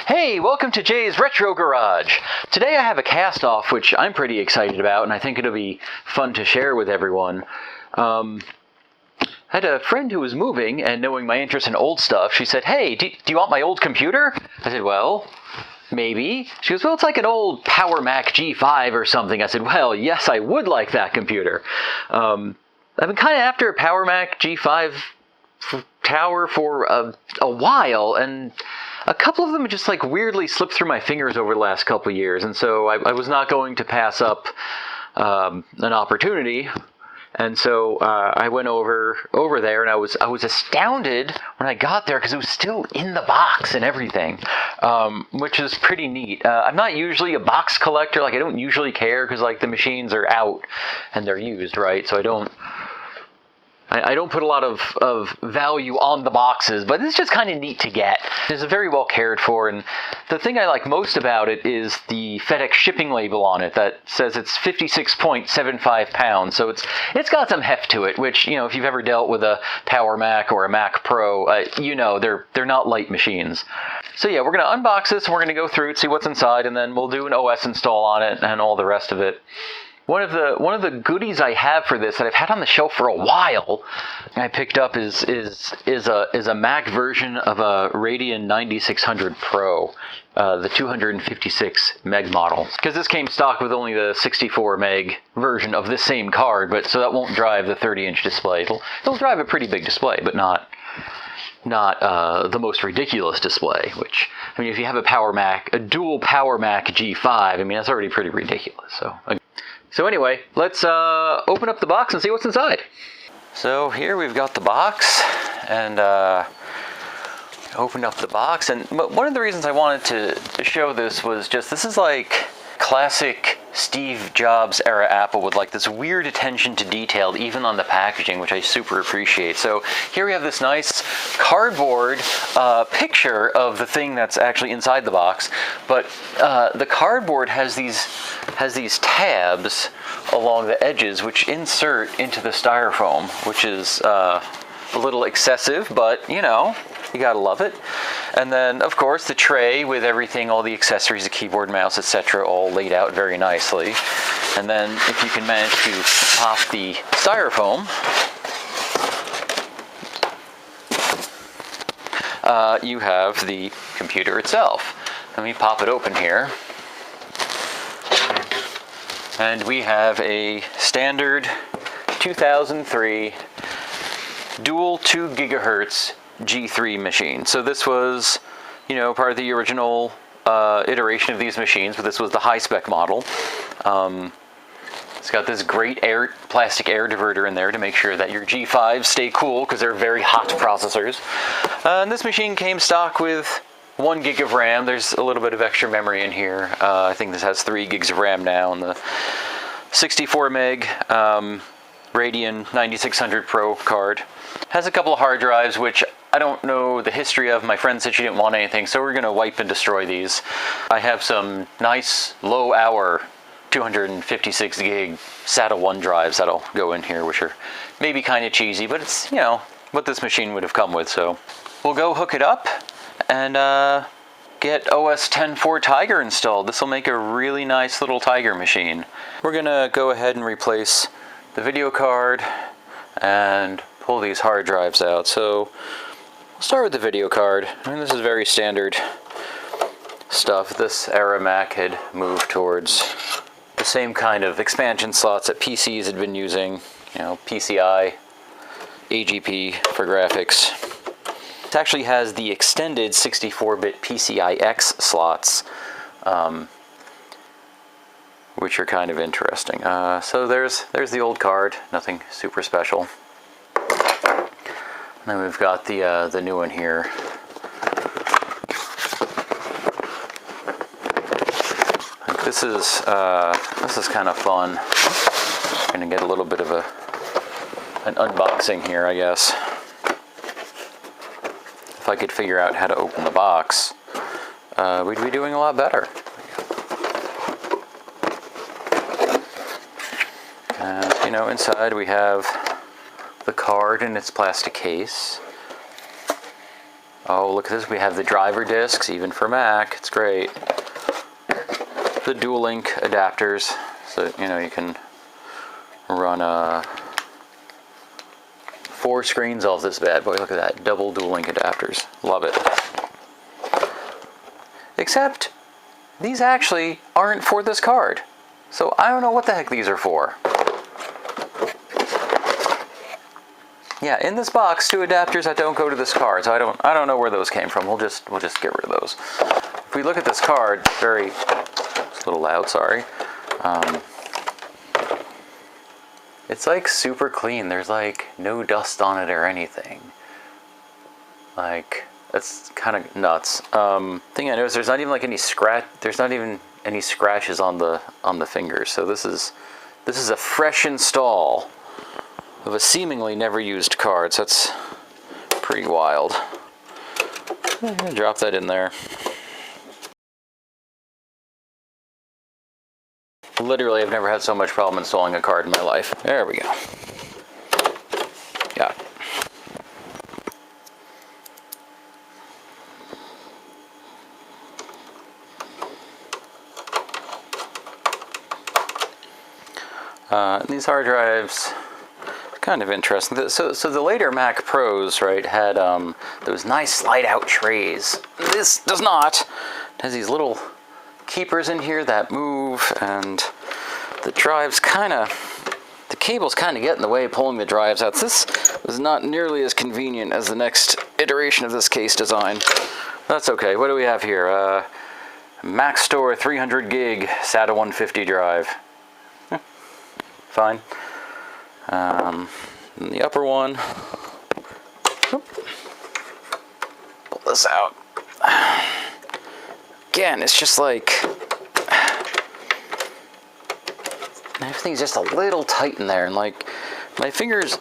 Hey, welcome to Jay's Retro Garage. Today I have a cast-off which I'm pretty excited about, and I think it'll be fun to share with everyone. I had a friend who was moving, and knowing my interest in old stuff, she said, "Hey, do you want my old computer?" I said, "Well, maybe." She goes, "Well, it's like an old PowerMac G5 or something." I said, "Well, yes, I would like that computer." I've been kind of after a PowerMac G5 tower for a while, and a couple of them just like weirdly slipped through my fingers over the last couple of years, and so I was not going to pass up an opportunity. And so I went over there, and I was astounded when I got there because it was still in the box and everything, which is pretty neat. I'm not usually a box collector. Like, I don't usually care because like the machines are out and they're used, right? So I don't put a lot of value on the boxes, but it's just kind of neat to get. It's very well cared for, and the thing I like most about it is the FedEx shipping label on it that says it's 56.75 pounds, so it's got some heft to it, which, you know, if you've ever dealt with a Power Mac or a Mac Pro, you know they're not light machines. So yeah, we're going to unbox this, and we're going to go through it, see what's inside, and then we'll do an OS install on it and all the rest of it. One of the goodies I have for this that I've had on the shelf for a while, I picked up is a Mac version of a Radeon 9600 Pro, the 256 meg model. Because this came stock with only the 64 meg version of this same card, but so that won't drive the 30-inch display. It'll drive a pretty big display, but not the most ridiculous display. Which, I mean, if you have a dual PowerMac G5, I mean, that's already pretty ridiculous. So anyway, let's open up the box and see what's inside. So here we've got the box, and opened up the box. And one of the reasons I wanted to show this was just, this is like classic Steve Jobs era Apple with like this weird attention to detail, even on the packaging, which I super appreciate. So here we have this nice cardboard picture of the thing that's actually inside the box, but the cardboard has these tabs along the edges which insert into the styrofoam, which is a little excessive, but you know, you gotta love it. And then, of course, the tray with everything, all the accessories, the keyboard, mouse, etc., all laid out very nicely. And then, if you can manage to pop the styrofoam, you have the computer itself. Let me pop it open here. And we have a standard 2003 dual 2 gigahertz G3 machine. So this was, you know, part of the original iteration of these machines, but this was the high-spec model. It's got this great plastic air diverter in there to make sure that your G5s stay cool, because they're very hot processors. And this machine came stock with 1 gig of RAM. There's a little bit of extra memory in here. I think this has 3 gigs of RAM now, and the 64 meg Radeon 9600 Pro card. Has a couple of hard drives, which I don't know the history of. My friend said she didn't want anything, so we're going to wipe and destroy these. I have some nice low-hour 256 gig SATA 1 drives that'll go in here, which are maybe kind of cheesy, but it's, you know, what this machine would have come with. So we'll go hook it up and get OS 10.4 Tiger installed. This will make a really nice little Tiger machine. We're going to go ahead and replace the video card and pull these hard drives out. So we'll start with the video card. I mean, this is very standard stuff. This era Mac had moved towards the same kind of expansion slots that PCs had been using, you know, PCI, AGP for graphics. It actually has the extended 64-bit PCI-X slots, which are kind of interesting. So there's the old card, nothing super special. And then we've got the new one here. This is kind of fun. I'm gonna get a little bit of an unboxing here, I guess. If I could figure out how to open the box, we'd be doing a lot better. And you know, inside we have the card in its plastic case. Oh, look at this. We have the driver discs, even for Mac. It's great. The dual link adapters, so you know you can run 4 screens off this bad boy. Look at that, double dual link adapters. Love it. Except these actually aren't for this card, so I don't know what the heck these are for. Yeah, in this box, 2 adapters that don't go to this card, so I don't know where those came from. We'll just get rid of those. If we look at this card, it's a little loud, sorry. It's like super clean. There's like no dust on it or anything. Like, that's kind of nuts. Thing I noticed, there's not even like any scratch. There's not even any scratches on the fingers. So this is a fresh install of a seemingly never used card. So that's pretty wild. I'm gonna drop that in there. Literally, I've never had so much problem installing a card in my life. There we go. Yeah. These hard drives, kind of interesting. So the later Mac Pros, right, had those nice slide-out trays. This does not. It has these little keepers in here that move, and the drives the cables kind of get in the way pulling the drives out. This is not nearly as convenient as the next iteration of this case design. That's okay. What do we have here? Mac Store 300 gig SATA 150 drive. Fine. And the upper one, pull this out. Again, it's just like everything's just a little tight in there, and like my fingers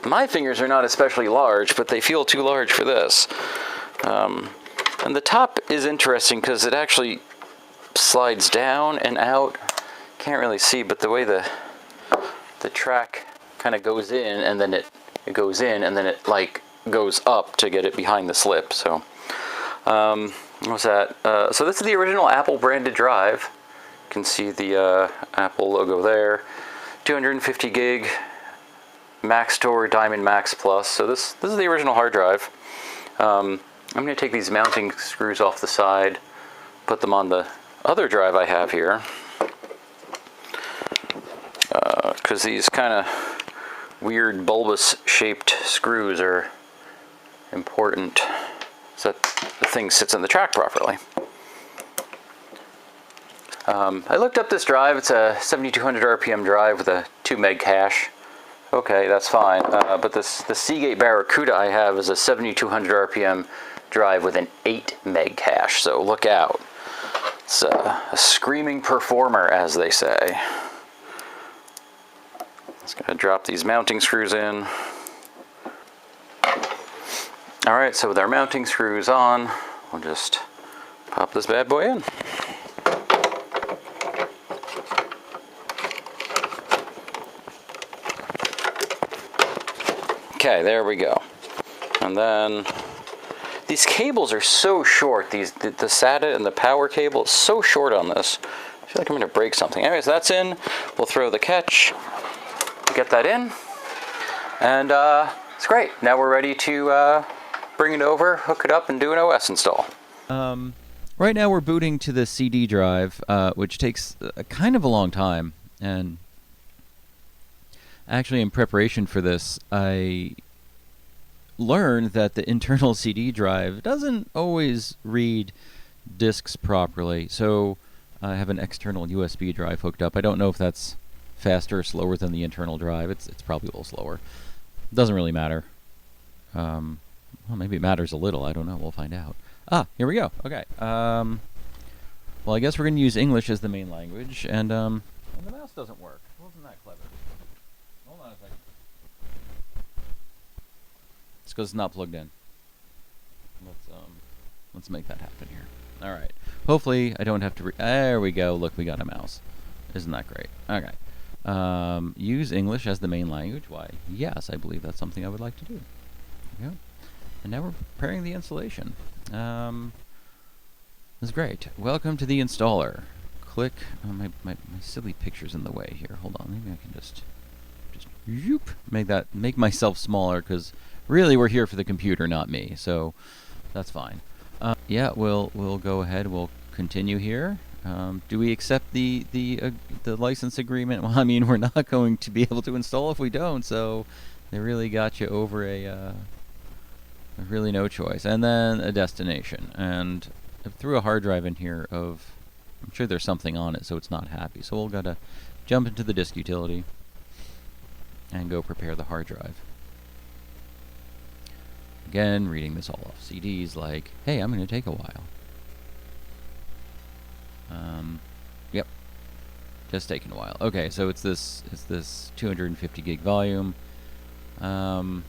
are not especially large, but they feel too large for this. And the top is interesting because it actually slides down and out. Can't really see, but the way the track kind of goes in, and then it goes in, and then it like goes up to get it behind the slip. So what's that? So this is the original Apple branded drive. You can see the Apple logo there. 250 gig Mac Store Diamond Max Plus. So this is the original hard drive. I'm going to take these mounting screws off the side, put them on the other drive I have here, because these kind of weird bulbous shaped screws are important so that the thing sits in the track properly. I looked up this drive. It's a 7200 RPM drive with a 2 meg cache. Okay, that's fine. But the Seagate Barracuda I have is a 7200 RPM drive with an 8 meg cache. So look out. It's a screaming performer, as they say. Just gonna drop these mounting screws in. All right, so with our mounting screws on, we'll just pop this bad boy in. Okay, there we go. And then these cables are so short. The SATA and the power cable is so short on this. I feel like I'm going to break something. Anyways, that's in. We'll throw the catch, get that in, and it's great. Now we're ready to bring it over, hook it up, and do an OS install. Right now we're booting to the CD drive, which takes kind of a long time. And actually, in preparation for this, I learned that the internal CD drive doesn't always read discs properly. So I have an external USB drive hooked up. I don't know if that's faster or slower than the internal drive. It's probably a little slower. Doesn't really matter. Well, maybe it matters a little. I don't know. We'll find out. Here we go. Okay. Well, I guess we're going to use English as the main language, and the mouse doesn't work. Wasn't that clever? Hold on a second. It's because it's not plugged in. Let's make that happen here. All right. Hopefully, I don't have to. There we go. Look, we got a mouse. Isn't that great? Okay. Use English as the main language. Why? Yes, I believe that's something I would like to do. There we go. And now we're preparing the installation. This is great. Welcome to the installer. Click. Oh, my silly picture's in the way here. Hold on. Maybe I can just zoop, make myself smaller, because really we're here for the computer, not me. So that's fine. Yeah, we'll go ahead. We'll continue here. Do we accept the license agreement? Well, I mean, we're not going to be able to install if we don't. So they really got you over really no choice. And then a destination. And I threw a hard drive in here of, I'm sure there's something on it, so it's not happy. So we'll gotta jump into the disk utility and go prepare the hard drive. Again, reading this all off CDs like, hey, I'm gonna take a while. Yep. Just taking a while. Okay, so it's this 250 gig volume. I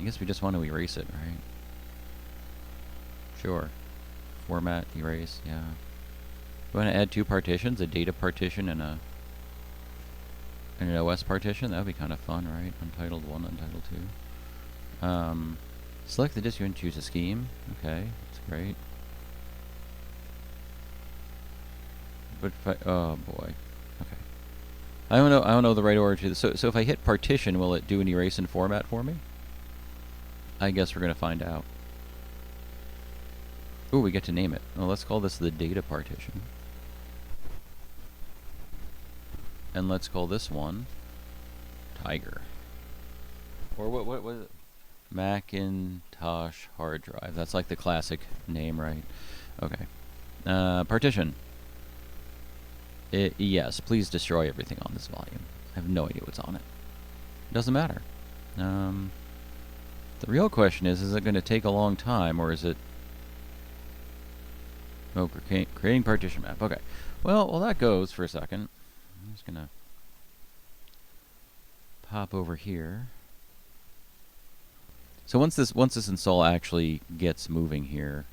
guess we just want to erase it, right? Sure. Format, erase, yeah. We want to add two partitions, a data partition and an OS partition. That would be kind of fun, right? Untitled 1, Untitled 2. Select the disk and choose a scheme. Okay, that's great. But if I, oh boy. Okay. I don't know the right order to this. So if I hit partition, will it do an erase and format for me? I guess we're going to find out. Ooh, we get to name it. Well, let's call this the data partition. And let's call this one Tiger. Or what was it? Macintosh hard drive. That's like the classic name, right? Okay. Partition. Yes, please destroy everything on this volume. I have no idea what's on it. Doesn't matter. The real question is it going to take a long time, or is it... Oh, creating partition map. Okay. Well, that goes for a second. I'm just going to pop over here. So once this install actually gets moving here...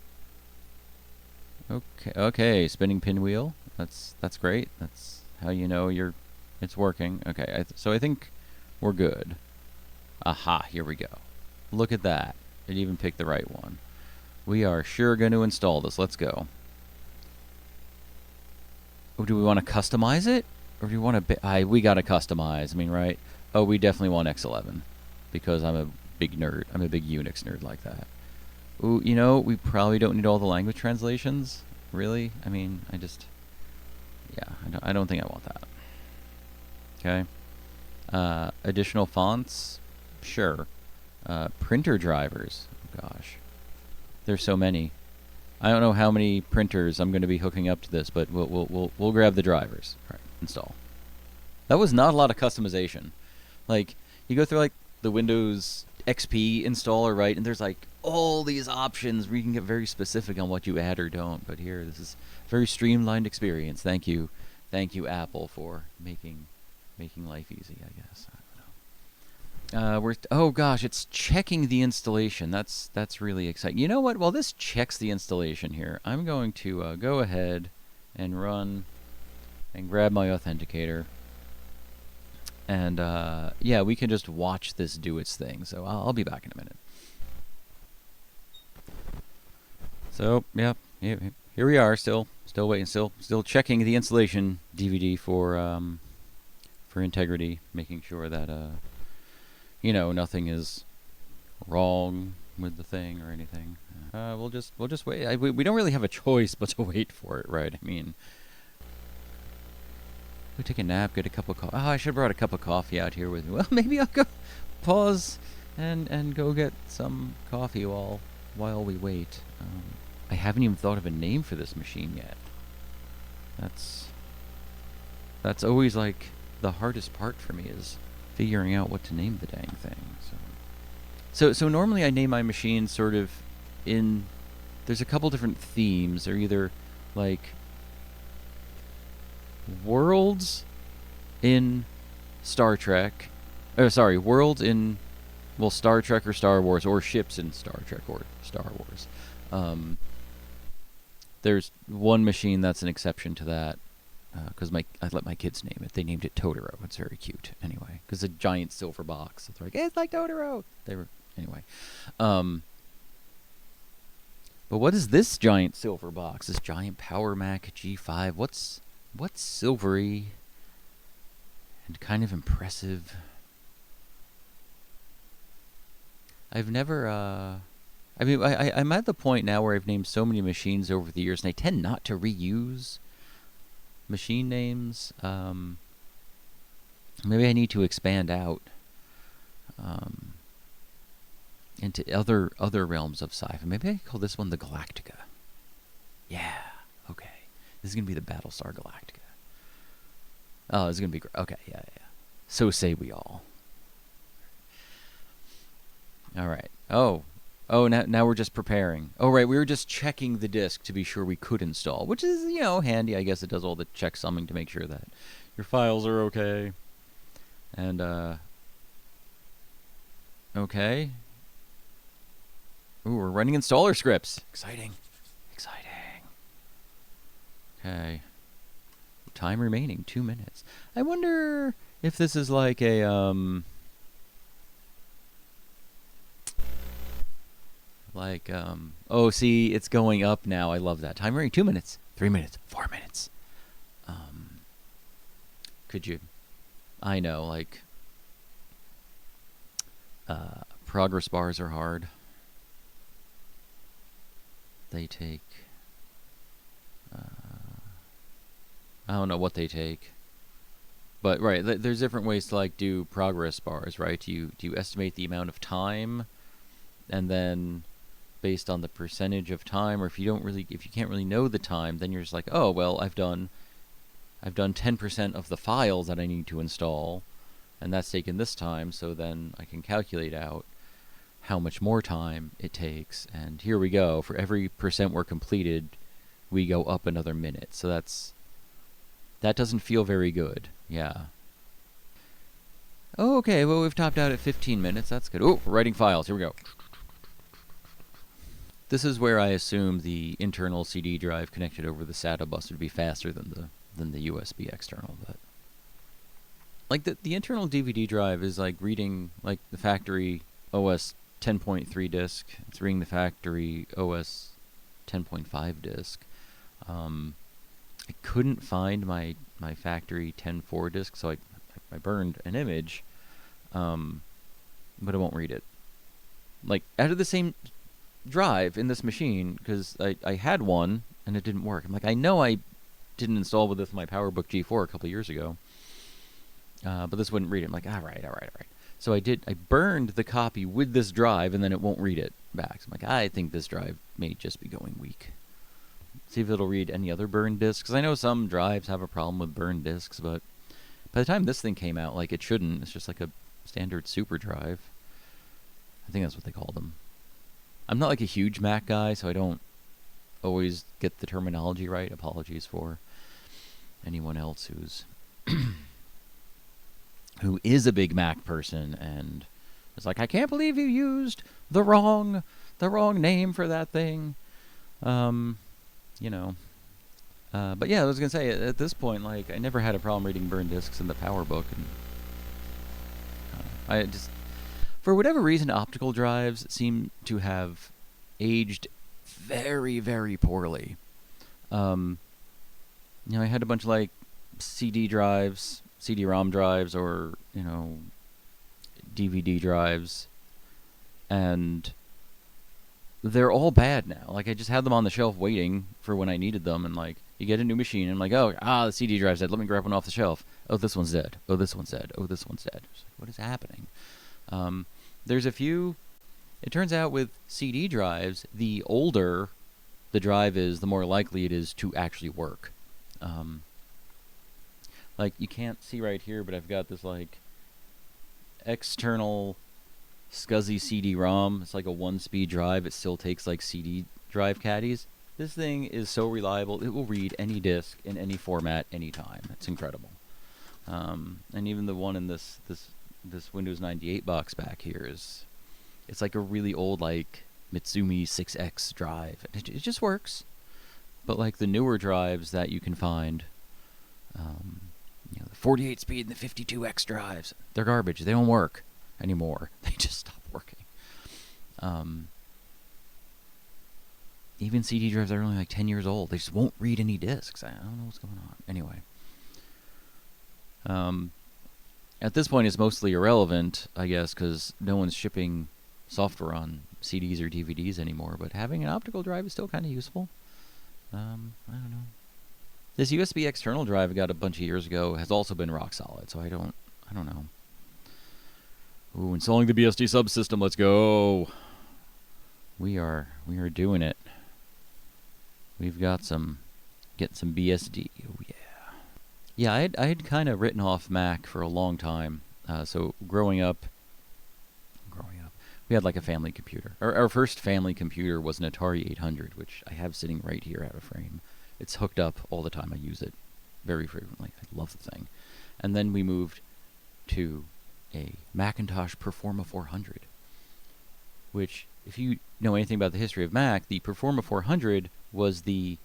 Okay, spinning pinwheel. That's great. That's how you know it's working. Okay, so I think we're good. Aha, here we go. Look at that. It even picked the right one. We are sure going to install this. Let's go. Oh, do we want to customize it? Or do we want to... we got to customize. I mean, right? Oh, we definitely want X11. Because I'm a big nerd. I'm a big Unix nerd like that. Ooh, you know, we probably don't need all the language translations. Really? I mean, yeah, I don't think I want that. Okay. Additional fonts? Sure. Printer drivers. Oh, gosh. There's so many. I don't know how many printers I'm going to be hooking up to this, but we'll grab the drivers. All right, install. That was not a lot of customization. Like, you go through like the Windows XP installer, right? And there's like all these options where you can get very specific on what you add or don't. But here, this is a very streamlined experience. Thank you, Apple, for making life easy, I guess. I don't know. Oh gosh, it's checking the installation. That's really exciting. You know what? While this checks the installation here, I'm going to go ahead and run and grab my authenticator. And yeah, we can just watch this do its thing. So I'll be back in a minute. So yeah, here we are, still waiting, still checking the installation DVD for integrity, making sure that you know, nothing is wrong with the thing or anything. We'll just wait. We don't really have a choice but to wait for it, right? I mean, we take a nap, get a cup of coffee. Oh, I should have brought a cup of coffee out here with me. Well, maybe I'll go pause and go get some coffee while we wait. I haven't even thought of a name for this machine yet. That's always like the hardest part for me, is figuring out what to name the dang thing. So normally I name my machines sort of in... There's a couple different themes. They're either like worlds in Star Trek, worlds in, well, Star Trek or Star Wars, or ships in Star Trek or Star Wars. There's one machine that's an exception to that, because I let my kids name it. They named it Totoro. It's very cute, anyway, because a giant silver box. It's like, hey, it's like Totoro. Anyway. But what is this giant silver box? This giant PowerMac G5. What's silvery and kind of impressive? I've never, I mean, I'm at the point now where I've named so many machines over the years, and I tend not to reuse machine names. Maybe I need to expand out into other realms of sci-fi. Maybe I call this one the Galactica. Yeah, okay. This is going to be the Battlestar Galactica. Oh, this is going to be great. Okay, yeah. So say we all. All right. Oh, now we're just preparing. Oh, right, we were just checking the disk to be sure we could install, which is, handy. I guess it does all the checksumming to make sure that your files are okay. And, okay. Ooh, we're running installer scripts. Exciting. Okay. Time remaining, 2 minutes. I wonder if this is like a, oh, see, it's going up now. I love that. Time remaining 2 minutes, 3 minutes, 4 minutes. Could you, I know, like, progress bars are hard. They take, I don't know what they take. But, right, there's different ways to, like, do progress bars, right? Do you estimate the amount of time, and then based on the percentage of time, or if you can't really know the time, then you're just like, oh, well, I've done 10% of the files that I need to install, and that's taken this time, so then I can calculate out how much more time it takes, and here we go. For every percent we're completed, we go up another minute. So that doesn't feel very good. Yeah. Oh, okay, well, we've topped out at 15 minutes. That's good. Oh, we're writing files. Here we go. This is where I assume the internal CD drive connected over the SATA bus would be faster than the USB external, but like the internal DVD drive is like reading like the factory OS 10.3 disk. It's reading the factory OS 10.5 disk. I couldn't find my factory 10.4 disk, so I burned an image, but it won't read it. Like, out of the same drive in this machine, because I had one, and it didn't work. I'm like, I know I didn't install with my PowerBook G4 a couple of years ago, but this wouldn't read it. I'm like, all right. So I burned the copy with this drive, and then it won't read it back. So I'm like, I think this drive may just be going weak. See if it'll read any other burned disks. Because I know some drives have a problem with burned disks, but by the time this thing came out, like, it shouldn't. It's just like a standard super drive. I think that's what they call them. I'm not like a huge Mac guy, so I don't always get the terminology right. Apologies for anyone else who is a big Mac person and is like, I can't believe you used the wrong name for that thing. But yeah, I was gonna say, at this point, like, I never had a problem reading burned disks in the PowerBook, and I just, for whatever reason, optical drives seem to have aged very, very poorly. I had a bunch of like CD drives, CD-ROM drives, or DVD drives, and they're all bad now. Like, I just had them on the shelf waiting for when I needed them, and like, you get a new machine, and I'm like, the CD drive's dead. Let me grab one off the shelf. Oh, this one's dead. Oh, this one's dead. Oh, this one's dead. It's like, what is happening? There's a few. It turns out with CD drives, the older the drive is, the more likely it is to actually work. Like, you can't see right here, but I've got this like external SCSI CD-ROM. It's like a 1-speed drive. It still takes like CD drive caddies. This thing is so reliable. It will read any disk in any format, anytime. It's incredible. And even the one in this Windows 98 box back here it's like a really old like Mitsumi 6X drive. It just works. But like the newer drives that you can find, the 48 speed and the 52X drives, they're garbage. They don't work anymore. They just stop working. even CD drives that are only like 10 years old, they just won't read any discs. I don't know what's going on. Anyway. At this point, it's mostly irrelevant, I guess, because no one's shipping software on CDs or DVDs anymore. But having an optical drive is still kind of useful. I don't know. This USB external drive I got a bunch of years ago has also been rock solid, so I don't know. Ooh, installing the BSD subsystem. Let's go. We are doing it. We've got getting some BSD. Oh yeah. Yeah, I had kind of written off Mac for a long time. So growing up, we had like a family computer. Our first family computer was an Atari 800, which I have sitting right here out of frame. It's hooked up all the time. I use it very frequently. I love the thing. And then we moved to a Macintosh Performa 400, which, if you know anything about the history of Mac, the Performa 400 was the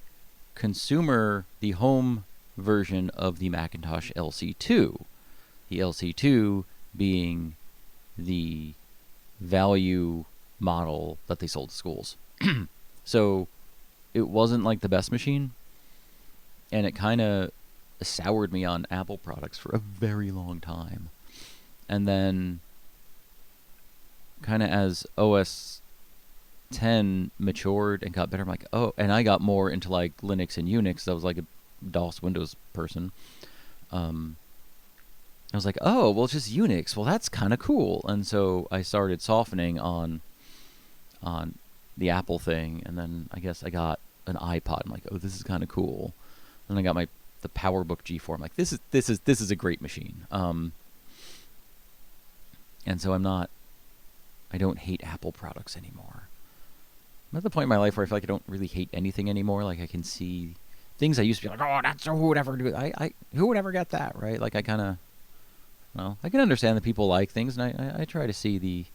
home version of the Macintosh LC2. The LC2 being the value model that they sold to schools. So it wasn't like the best machine, and it kind of soured me on Apple products for a very long time. And then kind of as OS 10 matured and got better, I'm like, oh, and I got more into like Linux and Unix. I was like a DOS Windows person. I was like, oh, well, it's just Unix. Well, that's kind of cool. And so I started softening on the Apple thing, and then I guess I got an iPod. I'm like, oh, this is kind of cool. And I got the PowerBook G4. I'm like, this is a great machine. And so I don't hate Apple products anymore. I'm at the point in my life where I feel like I don't really hate anything anymore. Like I can see things I used to be like, oh, that's who would ever do it. Who would ever get that, right? Like I kind of, well, I can understand that people like things, and I try to see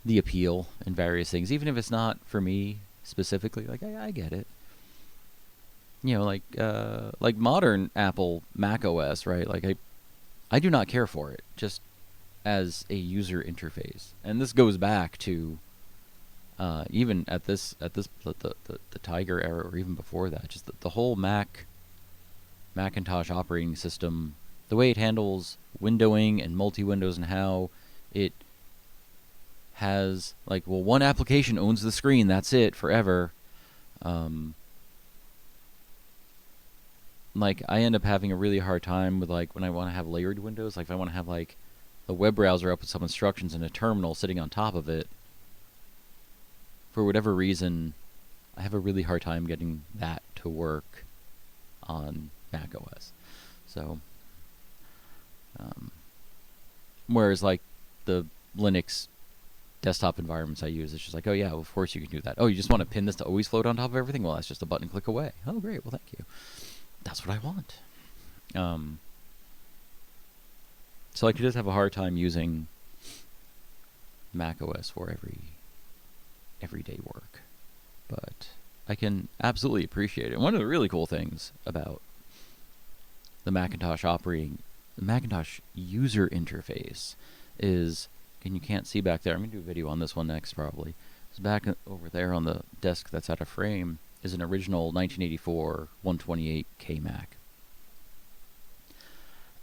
the appeal in various things, even if it's not for me specifically. Like I get it. You know, like modern Apple Mac OS, right? Like I do not care for it, just as a user interface. And this goes back to even at the Tiger era, or even before that, just the whole Macintosh operating system, the way it handles windowing and multi-windows, and how it has like, well, one application owns the screen, that's it forever. Like I end up having a really hard time with like when I want to have layered windows. Like if I want to have like a web browser up with some instructions and a terminal sitting on top of it, for whatever reason, I have a really hard time getting that to work on Mac OS. So, whereas like the Linux desktop environments I use, it's just like, oh yeah, well, of course you can do that. Oh, you just want to pin this to always float on top of everything? Well, that's just a button click away. Oh, great. Well, thank you. That's what I want. So I could just have a hard time using Mac OS for everyday work. But I can absolutely appreciate it. And one of the really cool things about the Macintosh user interface is, and you can't see back there, I'm going to do a video on this one next probably, it's back over there on the desk that's out of frame, is an original 1984 128K Mac.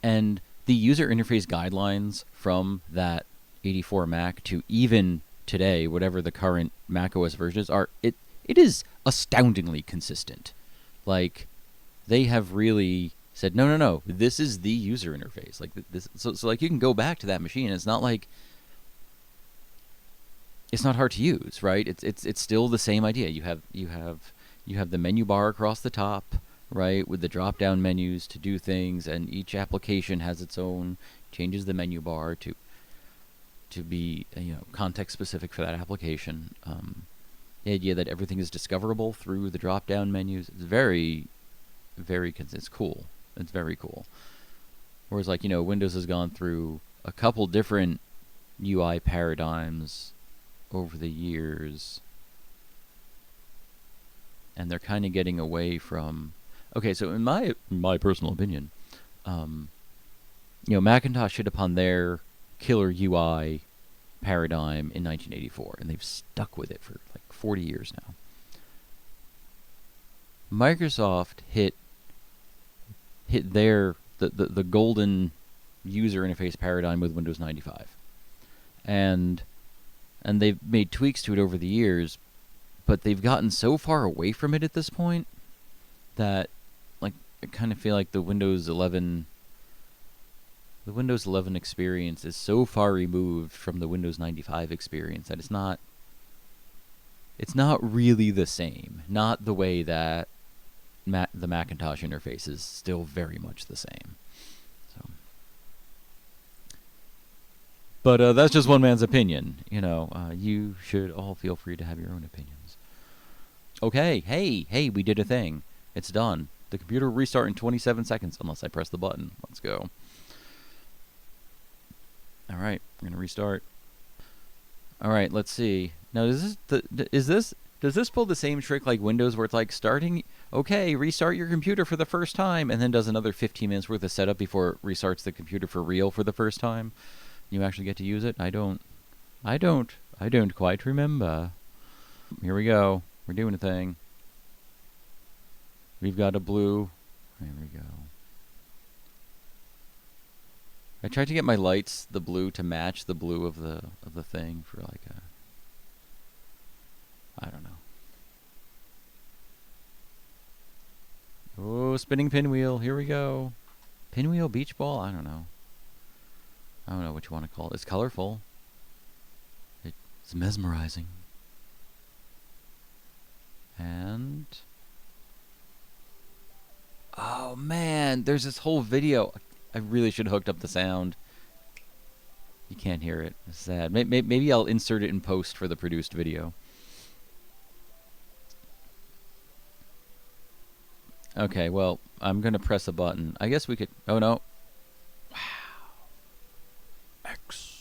And the user interface guidelines from that 84 Mac to even today, whatever the current Mac OS versions are, it is astoundingly consistent. Like, they have really said, no, this is the user interface. Like this, so like you can go back to that machine. It's not like, it's not hard to use, right? It's still the same idea. You have the menu bar across the top, right, with the drop-down menus to do things, and each application has its own, changes the menu bar to be, context specific for that application. The idea that everything is discoverable through the drop-down menus is very, very, it's cool. It's very cool. Whereas, like, Windows has gone through a couple different UI paradigms over the years, and they're kind of getting away from. Okay, so in my personal opinion, Macintosh hit upon their killer UI paradigm in 1984, and they've stuck with it for like 40 years now. Microsoft hit the golden user interface paradigm with Windows 95. And they've made tweaks to it over the years, but they've gotten so far away from it at this point that, like, I kind of feel like the Windows 11 experience is so far removed from the Windows 95 experience that it's not really the same. Not the way that the Macintosh interface is still very much the same. So, but that's just one man's opinion. You should all feel free to have your own opinions. Okay, hey, we did a thing. It's done. The computer will restart in 27 seconds unless I press the button. Let's go. All right, I'm gonna restart. All right, let's see. Now, does this pull the same trick like Windows, where it's like starting? Okay, restart your computer for the first time, and then does another 15 minutes worth of setup before it restarts the computer for real for the first time? You actually get to use it? I don't quite remember. Here we go. We're doing a thing. We've got a blue. There we go. I tried to get my lights, the blue, to match the blue of the thing for like a, I don't know. Oh, spinning pinwheel. Here we go. Pinwheel beach ball? I don't know. I don't know what you want to call it. It's colorful. It's mesmerizing. And oh man, there's this whole video. I really should have hooked up the sound. You can't hear it. It's sad. Maybe I'll insert it in post for the produced video. Okay, well, I'm going to press a button. I guess we could... Oh, no. Wow. X.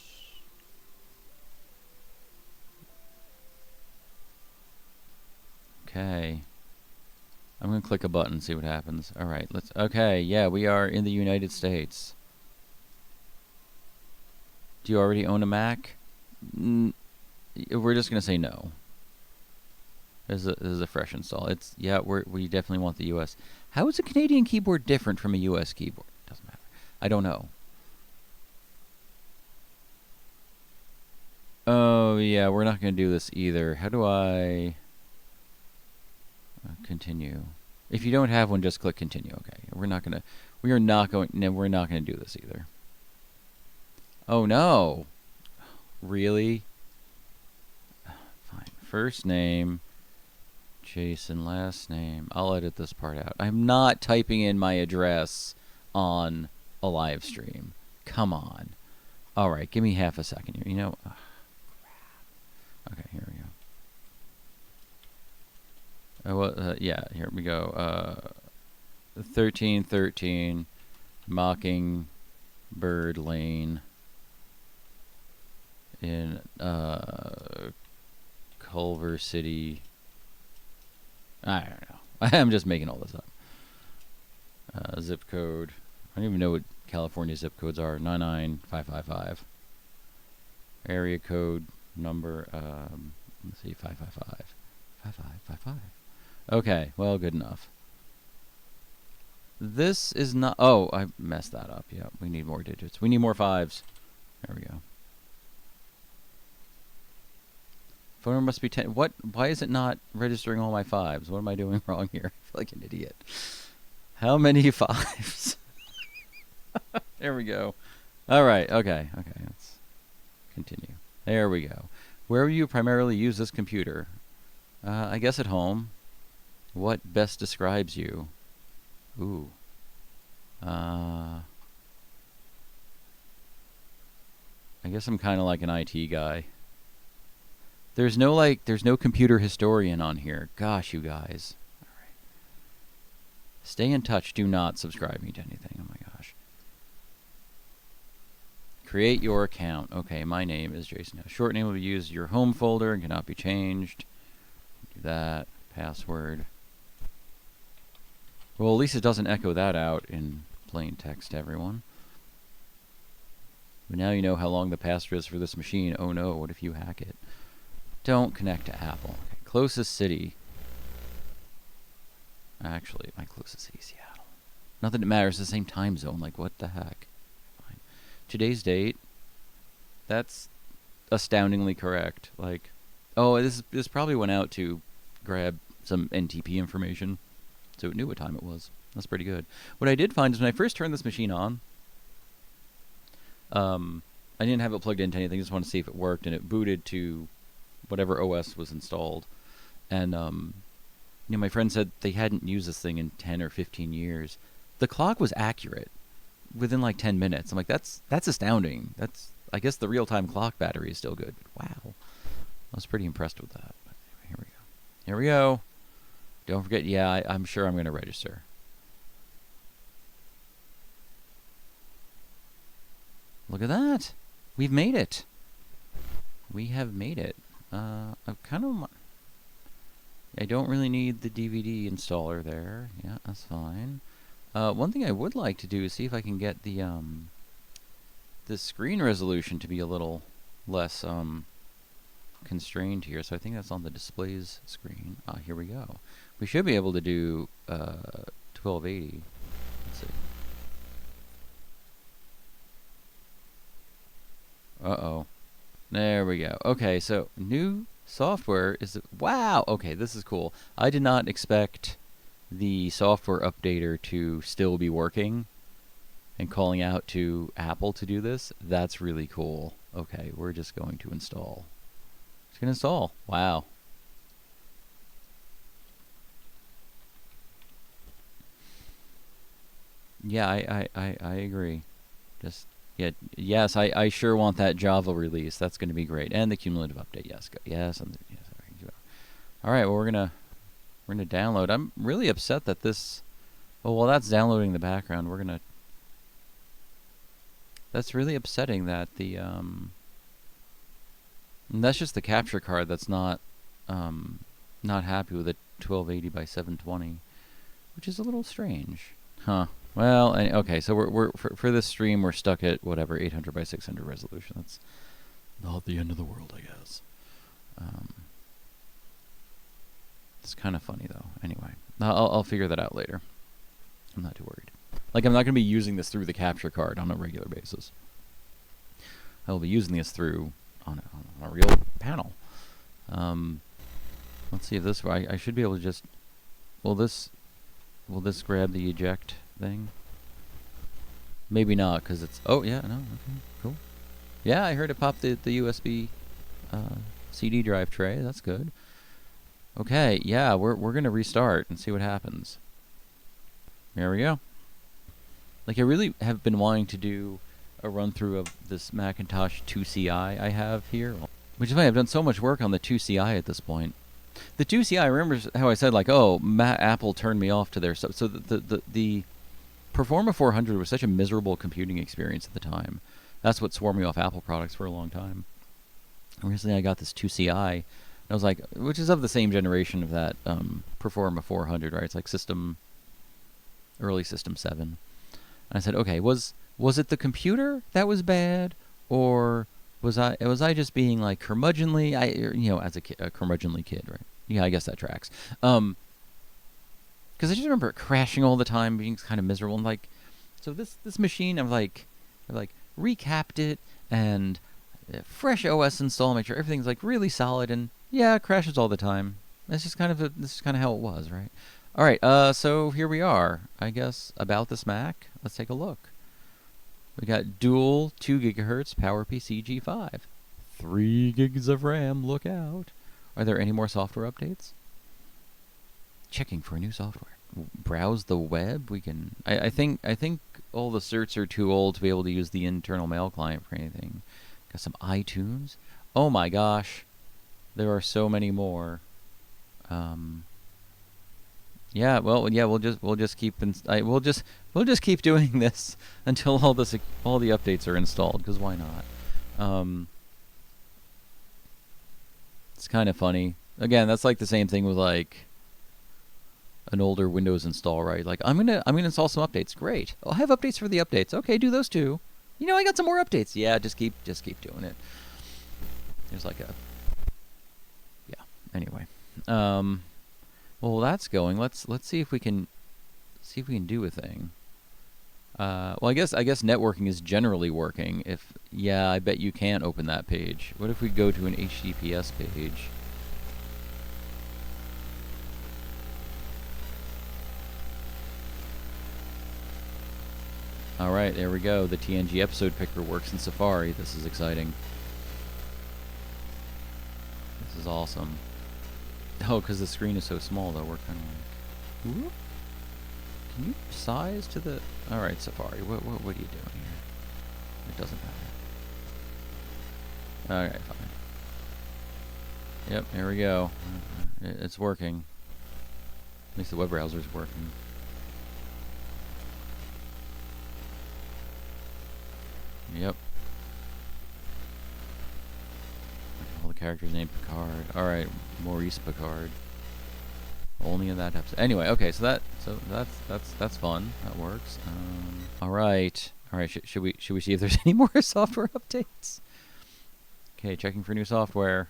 Okay. I'm going to click a button and see what happens. All right, let's... Okay, yeah, we are in the United States. Do you already own a Mac? We're just going to say no. This is a fresh install. It's... Yeah, we definitely want the US. How is a Canadian keyboard different from a US keyboard? Doesn't matter. I don't know. Oh, yeah, we're not going to do this either. How do I... continue. If you don't have one, just click continue. Okay, we're not going to do this either. Oh no. Really? Fine. First name, Jason, last name. I'll edit this part out. I'm not typing in my address on a live stream. Come on. All right, give me half a second here. You know, okay, here we go. Yeah, here we go. 1313 Mockingbird Lane in Culver City. I don't know. I'm just making all this up. Zip code. I don't even know what California zip codes are. 99555. Area code number. Let's see, 555. 5555. Okay, well, good enough. This is not... Oh, I messed that up. Yeah, we need more digits. We need more fives. There we go. Phone number must be 10. What? Why is it not registering all my fives? What am I doing wrong here? I feel like an idiot. How many fives? There we go. All right, okay. Let's continue. There we go. Where will you primarily use this computer? I guess at home. What best describes you? Ooh. I guess I'm kind of like an IT guy. There's no computer historian on here. Gosh, you guys. All right. Stay in touch. Do not subscribe me to anything. Oh my gosh. Create your account. Okay, my name is Jason. Short name will be used your home folder and cannot be changed. Do that. Password. Well, at least it doesn't echo that out in plain text to everyone. But now you know how long the password is for this machine. Oh no, what if you hack it? Don't connect to Apple. Okay, closest city. Actually, my closest city, Seattle. Not that it matters. The same time zone. Like, what the heck? Fine. Today's date. That's astoundingly correct. Like, oh, this probably went out to grab some NTP information, so it knew what time it was. That's pretty good. What I did find is when I first turned this machine on, I didn't have it plugged into anything. Just wanted to see if it worked, and it booted to whatever OS was installed. And my friend said they hadn't used this thing in 10 or 15 years. The clock was accurate within like 10 minutes. I'm like, that's astounding. I guess the real-time clock battery is still good. But wow, I was pretty impressed with that. But here we go. Here we go. Don't forget. Yeah, I'm sure I'm going to register. Look at that. We've made it. We have made it. I don't really need the DVD installer there. Yeah, that's fine. One thing I would like to do is see if I can get the screen resolution to be a little less constrained here. So I think that's on the displays screen. Here we go. We should be able to do 1280. Let's see. Uh-oh. There we go. Okay, so new software is... Wow! Okay, this is cool. I did not expect the software updater to still be working and calling out to Apple to do this. That's really cool. Okay, we're just going to install. It's going to install. Wow. Yeah, I agree. Just... Yeah, yes, I sure want that Java release. That's going to be great, and the cumulative update. Yes, yes, and yes. All right, well we're gonna download. I'm really upset that this. Oh well, that's downloading the background. That's really upsetting that the and that's just the capture card that's not happy with a 1280 by 720, which is a little strange, huh? Well, okay, so we're for this stream we're stuck at whatever 800 by 600 resolution. That's not the end of the world, I guess. It's kind of funny though. Anyway, I'll figure that out later. I'm not too worried. Like I'm not going to be using this through the capture card on a regular basis. I will be using this through on a real panel. Let's see if this. I should be able to just. Will this grab the eject thing? Maybe not, because it's... Oh, yeah, no, okay, cool. Yeah, I heard it pop the USB CD drive tray. That's good. Okay, yeah, we're going to restart and see what happens. There we go. Like, I really have been wanting to do a run-through of this Macintosh 2CI I have here. Which is funny, I've done so much work on the 2CI at this point. The 2CI, I remember how I said, like, oh, Apple turned me off to their stuff. So the Performa 400 was such a miserable computing experience at the time. That's what swore me off Apple products for a long time. And recently I got this 2CI, and I was like, which is of the same generation of that Performa 400, right? It's like early System 7. And I said, okay, was it the computer that was bad, or was I just being like curmudgeonly? As a curmudgeonly kid, right? Yeah, I guess that tracks. Because I just remember it crashing all the time, being kind of miserable. And like, so this machine, I've recapped it and fresh OS install, make sure everything's like really solid. And yeah, it crashes all the time. This is kind of how it was, right? All right, so here we are. I guess about this Mac. Let's take a look. We got dual 2 gigahertz PowerPC G5, 3 gigs of RAM. Look out! Are there any more software updates? Checking for new software. Browse the web. We can. I think all the certs are too old to be able to use the internal mail client for anything. Got some iTunes. Oh my gosh, there are so many more. Yeah, well, yeah, we'll just keep we'll just keep doing this until all the updates are installed, because why not? It's kind of funny. Again, that's like the same thing with like an older Windows install, right? Like I'm gonna install some updates. Great, I'll have updates for the updates. Okay, do those too. I got some more updates. Yeah, just keep doing it. There's like a... Yeah, anyway. Well, that's going. Let's see if we can do a thing. Well, I guess networking is generally working. If yeah, I bet you can't open that page. What if we go to an HTTPS page? All right, there we go. The TNG episode picker works in Safari. This is exciting. This is awesome. Oh, because the screen is so small, though. We're kind of like, whoop. Can you size to the? All right, Safari. What are you doing here? It doesn't matter. All right, fine. Yep, here we go. It's working. At least the web browser's working. Yep. All the characters named Picard. All right, Maurice Picard. Only in that episode. Anyway, okay, so that's fun. That works. All right. Should we see if there's any more software updates? Okay, checking for new software.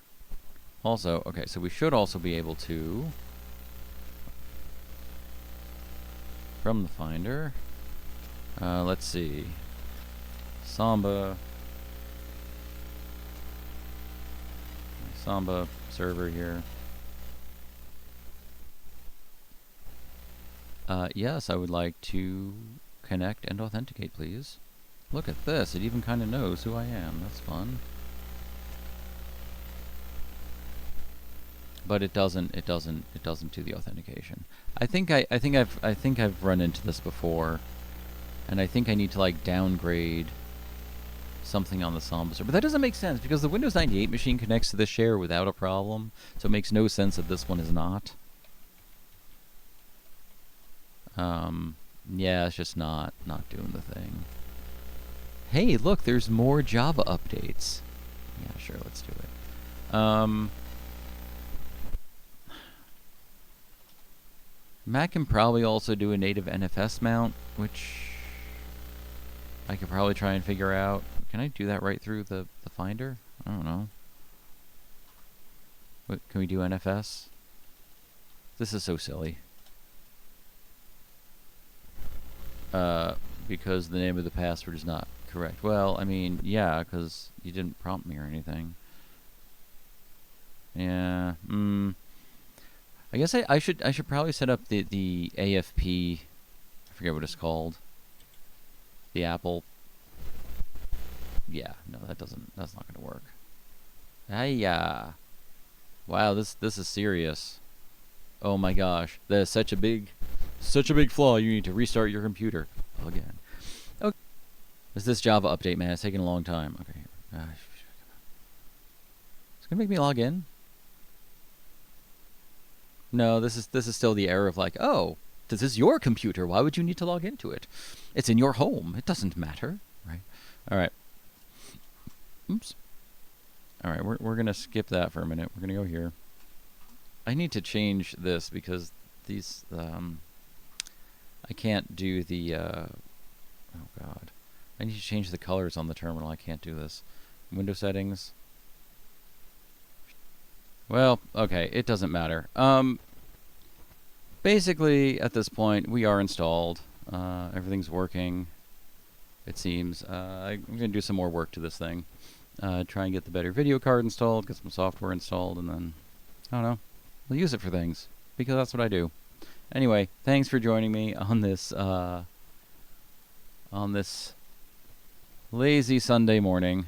Also, okay, so we should also be able to from the Finder. Let's see. Samba server here. Yes, I would like to connect and authenticate, please. Look at this. It even kind of knows who I am. That's fun. But it doesn't do the authentication. I think I've run into this before, and I think I need to like downgrade something on the Samba server. But that doesn't make sense because the Windows 98 machine connects to the share without a problem, so it makes no sense that this one is not. Yeah, it's just not doing the thing. Hey, look, there's more Java updates. Yeah, sure, let's do it. Mac can probably also do a native NFS mount, which I could probably try and figure out. Can I do that right through the Finder? I don't know. What, can we do NFS? This is so silly. Because the name of the password is not correct. Well, I mean, yeah, because you didn't prompt me or anything. Yeah. I guess I should probably set up the AFP. I forget what it's called. The Apple. Yeah, no, that's not gonna work. Hiya. Wow, this is serious. Oh my gosh, that's such a big flaw. You need to restart your computer again. Okay. Is this Java update, man? It's taking a long time. Okay. It's gonna make me log in. No, this is still the error of like, oh, this is your computer. Why would you need to log into it? It's in your home. It doesn't matter, right? All right. Oops. All right, we're gonna skip that for a minute. We're gonna go here. I need to change this because these I can't do the oh god. I need to change the colors on the terminal. I can't do this. Window settings. Well, okay, it doesn't matter. Basically, at this point, we are installed. Everything's working, it seems. I'm going to do some more work to this thing. Try and get the better video card installed, get some software installed, and then, I don't know, we'll use it for things, because that's what I do. Anyway, thanks for joining me on this lazy Sunday morning,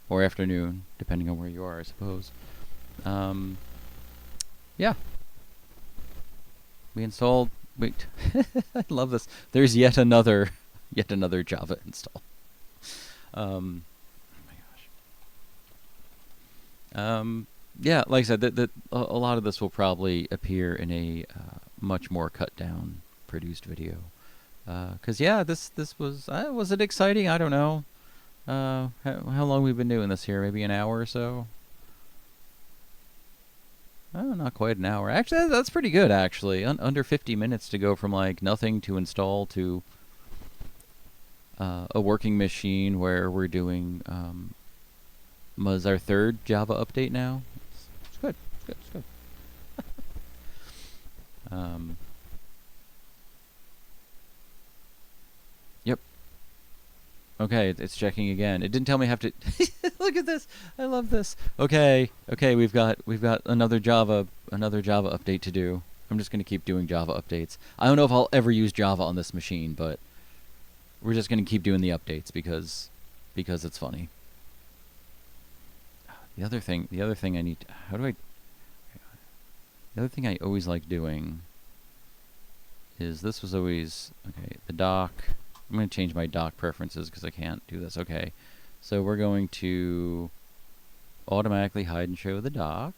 or afternoon, depending on where you are, I suppose. Yeah. We installed. Wait, I love this. There's yet another Java install. Oh my gosh. Yeah, like I said, a lot of this will probably appear in a much more cut down, produced video. 'Cause yeah, this was it exciting? I don't know. How long we've been doing this here? Maybe an hour or so. Oh, not quite an hour. Actually, that's pretty good, actually. Under 50 minutes to go from, like, nothing to install to a working machine where we're doing, was our third Java update now? It's good. It's good. It's good. Yep. Okay, it's checking again. It didn't tell me I have to. Look at this. I love this. Okay, we've got another Java update to do. I'm just gonna keep doing Java updates. I don't know if I'll ever use Java on this machine, but we're just gonna keep doing the updates because it's funny. The other thing I need. The other thing I always like doing is this was always okay. The dock. I'm going to change my dock preferences because I can't do this. Okay, so we're going to automatically hide and show the dock.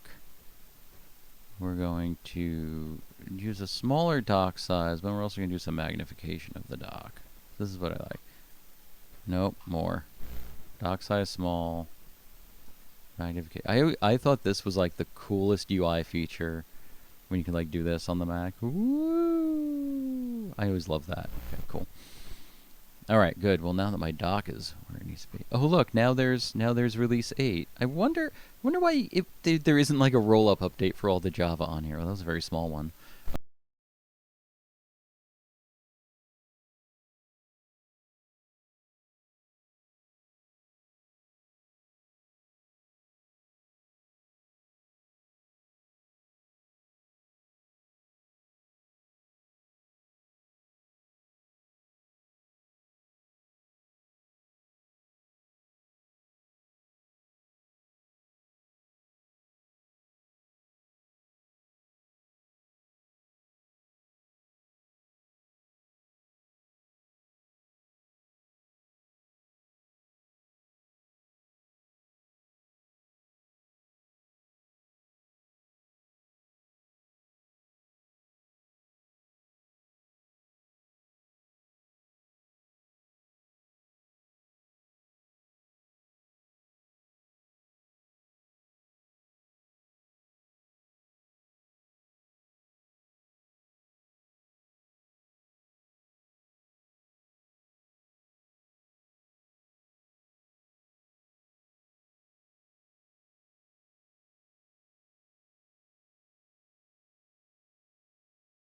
We're going to use a smaller dock size, but we're also going to do some magnification of the dock. This is what I like. Nope, more. Dock size small. Magnification. I thought this was like the coolest UI feature when you can like do this on the Mac. Woo! I always love that. Okay, cool. All right, good. Well, now that my dock is where it needs to be. Oh, look, now there's release 8. I wonder why there isn't like a roll-up update for all the Java on here. Well, that was a very small one.